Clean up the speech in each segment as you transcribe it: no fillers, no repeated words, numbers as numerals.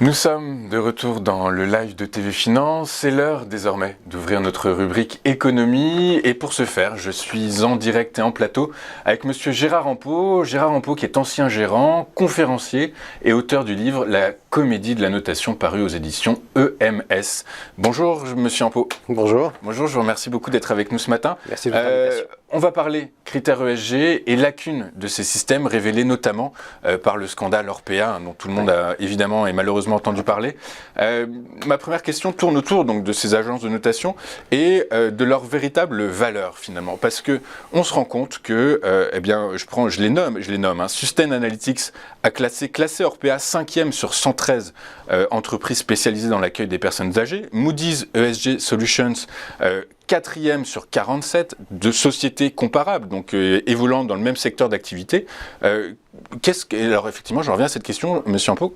Nous sommes de retour dans le live de TV Finance. C'est l'heure désormais d'ouvrir notre rubrique économie. Et pour ce faire, je suis en direct et en plateau avec monsieur Gérard Ampeau. Gérard Ampeau qui est ancien gérant, conférencier et auteur du livre La comédie de la notation paru aux éditions EMS. Bonjour monsieur Ampeau. Bonjour. Bonjour, je vous remercie beaucoup d'être avec nous ce matin. Merci de votre invitation. On va parler critères ESG et lacunes de ces systèmes révélés notamment par le scandale Orpea dont tout le monde a évidemment et malheureusement entendu parler. Ma première question tourne autour donc de ces agences de notation et de leur véritable valeur finalement, parce que on se rend compte que, je les nomme, Sustainalytics a classé Orpea 5e sur 113 entreprises spécialisées dans l'accueil des personnes âgées, Moody's ESG Solutions 4e sur 47 de sociétés comparables, donc évoluant dans le même secteur d'activité. Alors effectivement, je reviens à cette question, monsieur Ampeau,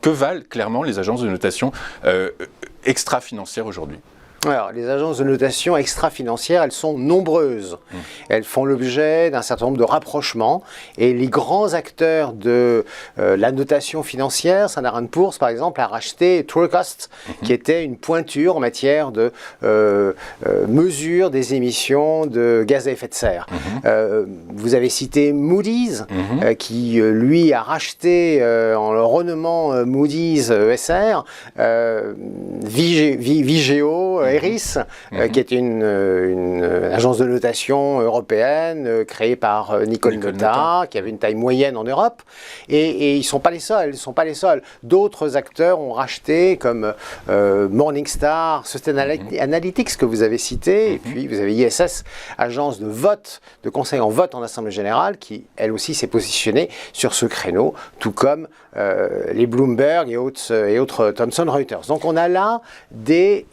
que valent clairement les agences de notation extra-financières aujourd'hui ? Alors, les agences de notation extra-financières, elles sont nombreuses. Elles font l'objet d'un certain nombre de rapprochements. Et les grands acteurs de la notation financière, Standard & Poor's par exemple, a racheté Trucost, qui était une pointure en matière de mesure des émissions de gaz à effet de serre. Vous avez cité Moody's, qui lui a racheté en le renommant Moody's ESR, Vigeo, Eris, qui était une agence de notation européenne créée par Nicole Notat, qui avait une taille moyenne en Europe. Et ils ne sont pas les seuls. D'autres acteurs ont racheté, comme Morningstar, Sustainalytics, que vous avez cité, et puis vous avez ISS, agence de vote, de conseil en vote en Assemblée Générale, qui, elle aussi, s'est positionnée sur ce créneau, tout comme les Bloomberg et autres Thomson Reuters. Donc on a là des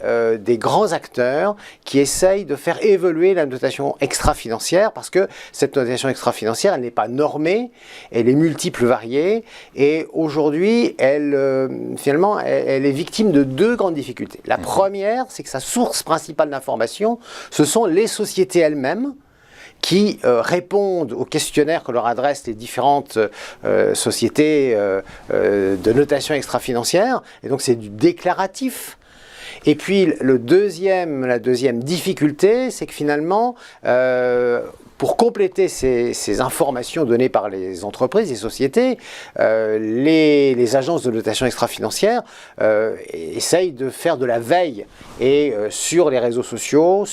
grands acteurs qui essayent de faire évoluer la notation extra-financière, parce que cette notation extra-financière, elle n'est pas normée, elle est multiple, variée, et aujourd'hui, elle est victime de deux grandes difficultés. La première, c'est que sa source principale d'information, ce sont les sociétés elles-mêmes, qui répondent aux questionnaires que leur adressent les différentes sociétés de notation extra-financière, et donc c'est du déclaratif. Et puis la deuxième difficulté, c'est que finalement, pour compléter ces informations données par les entreprises, les sociétés, les agences de notation extra-financière essayent de faire de la veille et sur les réseaux sociaux,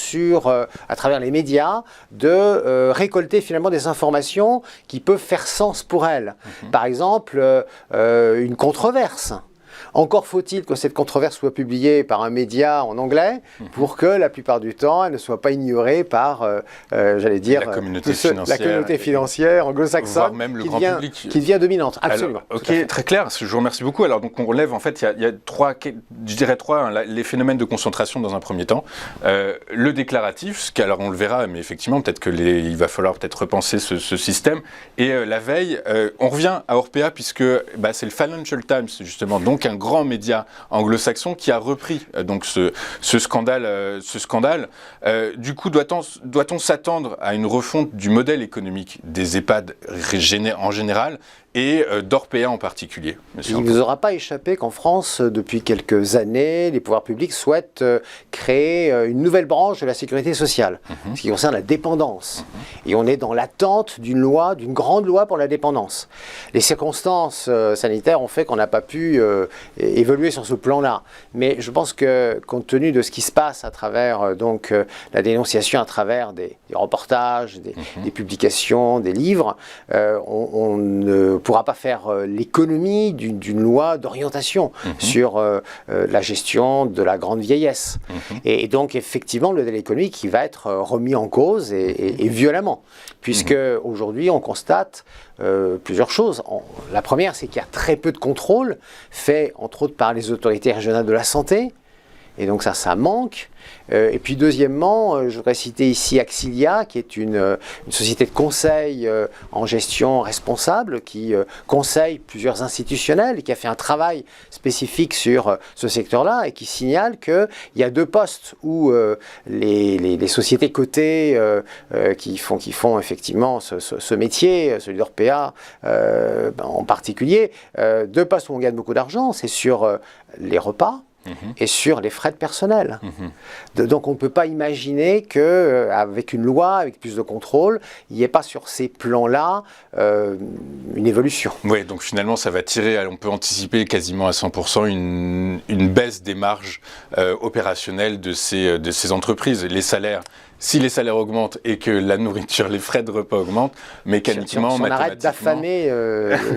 à travers les médias, de récolter finalement des informations qui peuvent faire sens pour elles. Par exemple, une controverse. Encore faut-il que cette controverse soit publiée par un média en anglais pour que la plupart du temps, elle ne soit pas ignorée par, la communauté financière anglo-saxonne, voire même le grand public. Qui devient dominante. Absolument. Alors, ok, très clair. Je vous remercie beaucoup. Alors, donc, on relève, en fait, il y a trois, les phénomènes de concentration dans un premier temps. Le déclaratif, alors on le verra, mais effectivement, peut-être il va falloir peut-être repenser ce système. Et la veille, on revient à Orpea, puisque c'est le Financial Times, justement, donc un grand média anglo-saxon qui a repris donc ce scandale. Du coup, doit-on s'attendre à une refonte du modèle économique des EHPAD en général et d'Orpea en particulier, monsieur Ampeau? Il ne vous aura pas échappé qu'en France, depuis quelques années, les pouvoirs publics souhaitent créer une nouvelle branche de la sécurité sociale, ce qui concerne la dépendance. Et on est dans l'attente d'une grande loi pour la dépendance. Les circonstances sanitaires ont fait qu'on n'a pas pu évoluer sur ce plan-là. Mais je pense que, compte tenu de ce qui se passe à travers la dénonciation, à travers des reportages, des publications, des livres, on ne pourra pas faire l'économie d'une loi d'orientation sur la gestion de la grande vieillesse. Et donc, effectivement, le modèle économique qui va être remis en cause et violemment, puisque aujourd'hui, on constate plusieurs choses. La première, c'est qu'il y a très peu de contrôle fait, entre autres, par les autorités régionales de la santé, et donc ça manque. Et puis deuxièmement, je voudrais citer ici Axilia, qui est une société de conseil en gestion responsable, qui conseille plusieurs institutionnels et qui a fait un travail spécifique sur ce secteur-là et qui signale qu'il y a 2 postes où les sociétés cotées qui font effectivement ce métier, celui d'Orpea en particulier, 2 postes où on gagne beaucoup d'argent, c'est sur les repas et sur les frais de personnel. Donc on ne peut pas imaginer qu'avec une loi, avec plus de contrôle, il n'y ait pas sur ces plans-là une évolution. Oui, donc finalement ça va tirer, on peut anticiper quasiment à 100% une baisse des marges opérationnelles de ces entreprises. Les salaires, si les salaires augmentent et que la nourriture, les frais de repas augmentent, mécaniquement, on arrête d'affamer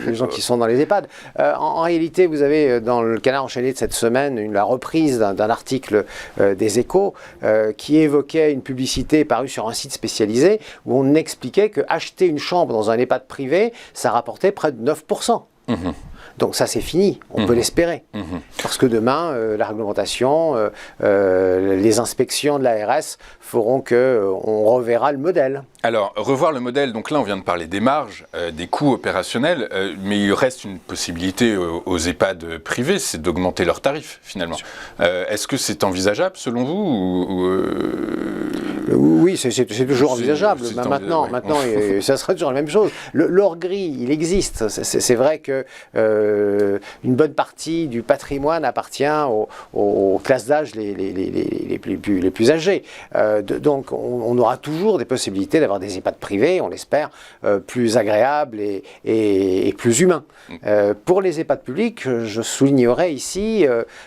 les gens qui sont dans les EHPAD. En réalité, vous avez dans le Canard enchaîné de cette semaine la reprise d'un article des Échos qui évoquait une publicité parue sur un site spécialisé où on expliquait qu'acheter une chambre dans un EHPAD privé, ça rapportait près de 9%. Donc ça c'est fini, on peut l'espérer. Parce que demain, la réglementation, les inspections de l'ARS feront qu'on reverra le modèle. Alors, revoir le modèle, donc là on vient de parler des marges, des coûts opérationnels, mais il reste une possibilité aux EHPAD privés, c'est d'augmenter leurs tarifs finalement. Est-ce que c'est envisageable selon vous Oui, c'est toujours envisageable. Maintenant, ça sera toujours la même chose. L'or gris, il existe. C'est vrai que une bonne partie du patrimoine appartient aux classes d'âge les plus âgées. Donc on aura toujours des possibilités d'avoir des EHPAD privés, on l'espère, plus agréables et plus humains. Pour les EHPAD publics, je soulignerai ici,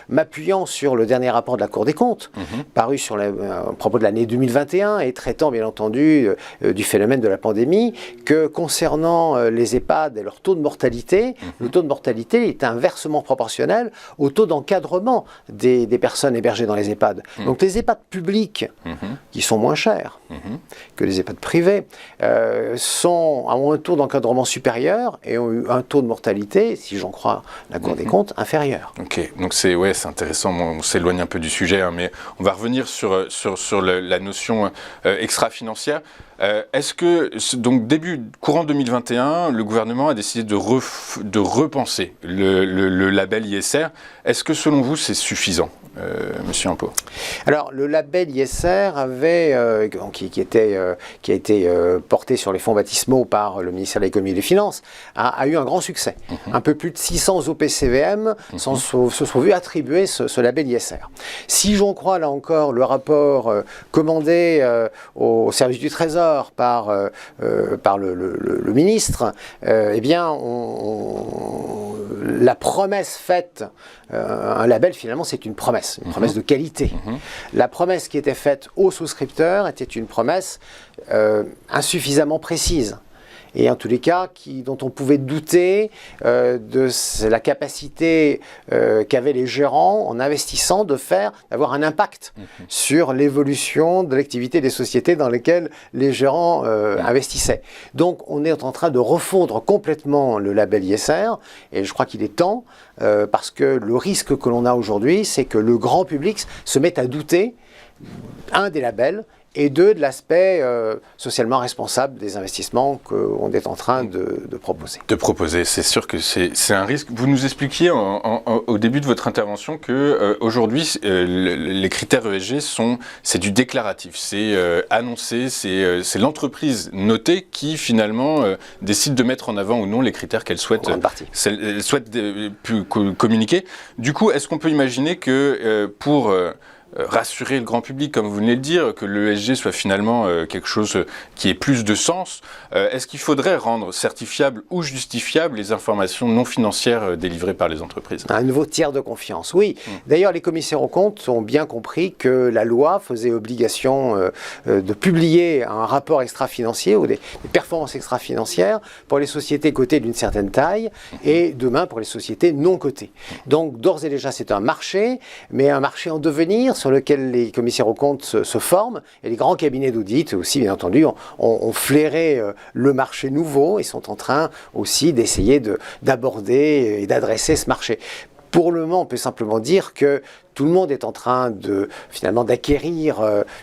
m'appuyant sur le dernier rapport de la Cour des comptes, paru à propos de l'année 2021 et traitant bien entendu du phénomène de la pandémie, que concernant les EHPAD et leur taux de mortalité, le taux de mortalité est inversement proportionnel au taux d'encadrement des personnes hébergées dans les EHPAD. Donc les EHPAD publics, qui sont moins chers que les EHPAD privés, ont un taux d'encadrement supérieur et ont eu un taux de mortalité, si j'en crois la Cour des comptes, inférieur. Ok, donc c'est intéressant, on s'éloigne un peu du sujet, mais on va revenir sur la notion extra-financière. Est-ce que, donc courant 2021, le gouvernement a décidé de repenser le label ISR. Est-ce que selon vous c'est suffisant, Monsieur Impo? Alors le label ISR qui a été porté sur les fonds baptismaux par le ministère de l'Économie et des Finances, a eu un grand succès. Un peu plus de 600 OPCVM se sont vus attribuer ce label ISR. Si j'en crois là encore le rapport commandé au service du Trésor par le ministre, eh bien la promesse faite, un label finalement c'est une promesse de qualité. La promesse qui était faite aux souscripteurs était une promesse insuffisamment précise. Et en tous les cas, dont on pouvait douter de la capacité qu'avaient les gérants en investissant d'avoir un impact sur l'évolution de l'activité des sociétés dans lesquelles les gérants investissaient. Donc on est en train de refondre complètement le label ISR, et je crois qu'il est temps, parce que le risque que l'on a aujourd'hui, c'est que le grand public se mette à douter, des labels, et de l'aspect socialement responsable des investissements qu'on est en train de proposer. C'est sûr que c'est un risque. Vous nous expliquiez au début de votre intervention que aujourd'hui les critères ESG c'est du déclaratif, c'est annoncé, c'est l'entreprise notée qui finalement décide de mettre en avant ou non les critères qu'elle souhaite communiquer. Du coup, est-ce qu'on peut imaginer que pour rassurer le grand public, comme vous venez de le dire, que l'ESG soit finalement quelque chose qui ait plus de sens, est-ce qu'il faudrait rendre certifiables ou justifiables les informations non financières délivrées par les entreprises? Un nouveau tiers de confiance, oui. D'ailleurs, les commissaires aux comptes ont bien compris que la loi faisait obligation de publier un rapport extra-financier ou des performances extra-financières pour les sociétés cotées d'une certaine taille et demain pour les sociétés non cotées. Donc, d'ores et déjà, c'est un marché, mais un marché en devenir sur lequel les commissaires aux comptes se forment, et les grands cabinets d'audit aussi, bien entendu, ont flairé le marché nouveau et sont en train aussi d'essayer d'aborder et d'adresser ce marché. Pour le moment, on peut simplement dire que tout le monde est en train finalement d'acquérir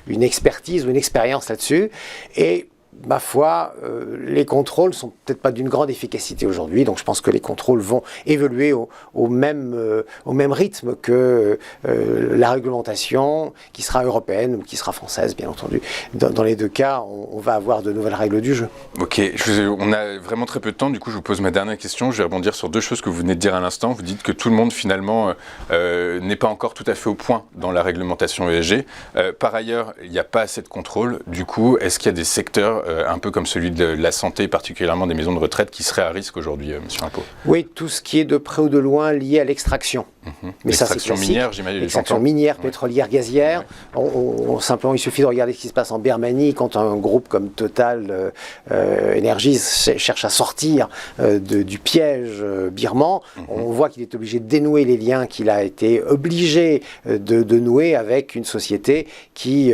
une expertise ou une expérience là-dessus. Et ma foi, les contrôles sont peut-être pas d'une grande efficacité aujourd'hui, donc je pense que les contrôles vont évoluer au même rythme que la réglementation, qui sera européenne ou qui sera française, bien entendu. Dans les deux cas, on va avoir de nouvelles règles du jeu. Ok, on a vraiment très peu de temps, du coup je vous pose ma dernière question. Je vais rebondir sur deux choses que vous venez de dire à l'instant. Vous dites que tout le monde finalement n'est pas encore tout à fait au point dans la réglementation ESG. Par ailleurs, il n'y a pas assez de contrôle. Du coup, est-ce qu'il y a des secteurs un peu comme celui de la santé, particulièrement des maisons de retraite, qui seraient à risque aujourd'hui, monsieur Impot? Oui, tout ce qui est de près ou de loin lié à l'extraction. Mais l'extraction minière, j'imagine. L'extraction minière, pétrolière, gazière. Simplement, il suffit de regarder ce qui se passe en Birmanie quand un groupe comme Total Energies cherche à sortir du piège birman. On voit qu'il est obligé de dénouer les liens qu'il a été obligé de nouer avec une société qui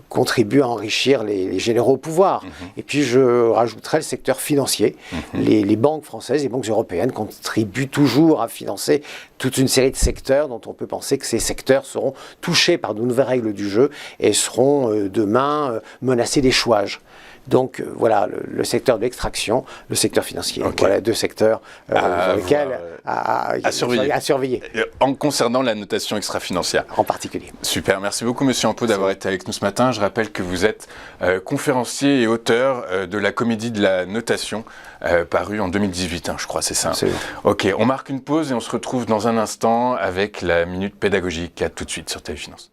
contribue à enrichir les généraux au pouvoir. Et puis, je rajouterais le secteur financier. Les banques françaises, les banques européennes contribuent toujours à financer toute une série de secteurs dont on peut penser que ces secteurs seront touchés par de nouvelles règles du jeu et seront demain menacés d'échouage. Donc voilà, le secteur de l'extraction, le secteur financier. Okay. Voilà deux secteurs sur lesquels à surveiller. En concernant la notation extra-financière. En particulier. Super, merci beaucoup monsieur Impot d'avoir été avec nous ce matin. Je rappelle que vous êtes conférencier et auteur de la comédie de la notation, parue en 2018, je crois, c'est ça. Absolument. Ok, on marque une pause et on se retrouve dans un instant avec la minute pédagogique. À tout de suite sur TV Finance.